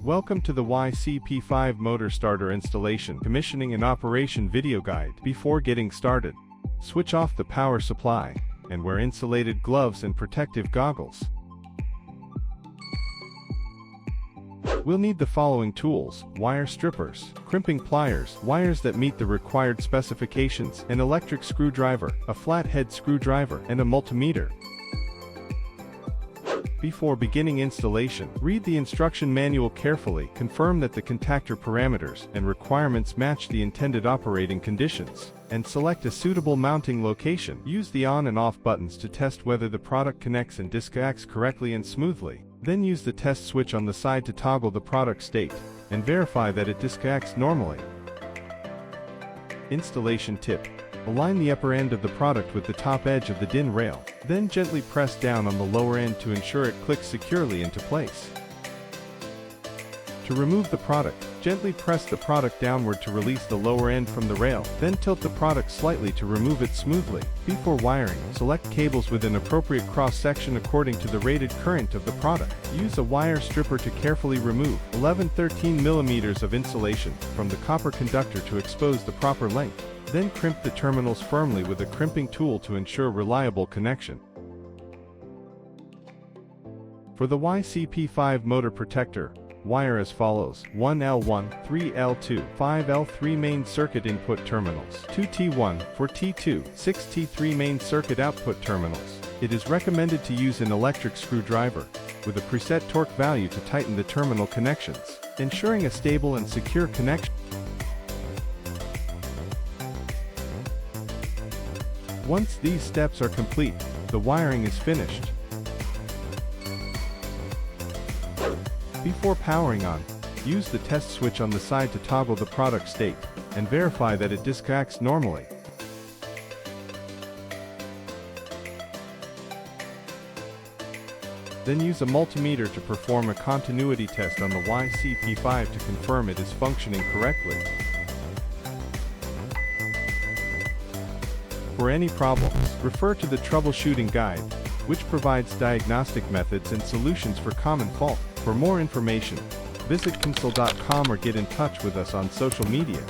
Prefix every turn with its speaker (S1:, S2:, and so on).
S1: Welcome to the YCP5 Motor Starter installation, commissioning and operation video guide. Before getting started, switch off the power supply and wear insulated gloves and protective goggles. We'll need the following tools: wire strippers, crimping pliers, wires that meet the required specifications, an electric screwdriver, a flathead screwdriver, and a multimeter. Before beginning installation, read the instruction manual carefully, confirm that the contactor parameters and requirements match the intended operating conditions, and select a suitable mounting location. Use the on and off buttons to test whether the product connects and disconnects correctly and smoothly. Then use the test switch on the side to toggle the product state, and verify that it disconnects normally. Installation tip: align the upper end of the product with the top edge of the DIN rail, then gently press down on the lower end to ensure it clicks securely into place. To remove the product, gently press the product downward to release the lower end from the rail, then tilt the product slightly to remove it smoothly. Before wiring, select cables with an appropriate cross-section according to the rated current of the product. Use a wire stripper to carefully remove 11-13 mm of insulation from the copper conductor to expose the proper length. Then crimp the terminals firmly with a crimping tool to ensure reliable connection. For the YCP5 motor protector, wire as follows: 1L1, 3L2, 5L3 main circuit input terminals, 2T1, 4T2, 6T3 main circuit output terminals. It is recommended to use an electric screwdriver with a preset torque value to tighten the terminal connections, ensuring a stable and secure connection. Once these steps are complete, the wiring is finished. Before powering on, use the test switch on the side to toggle the product state, and verify that it disconnects normally. Then use a multimeter to perform a continuity test on the YCP5 to confirm it is functioning correctly. For any problems, refer to the troubleshooting guide, which provides diagnostic methods and solutions for common faults. For more information, visit console.com or get in touch with us on social media.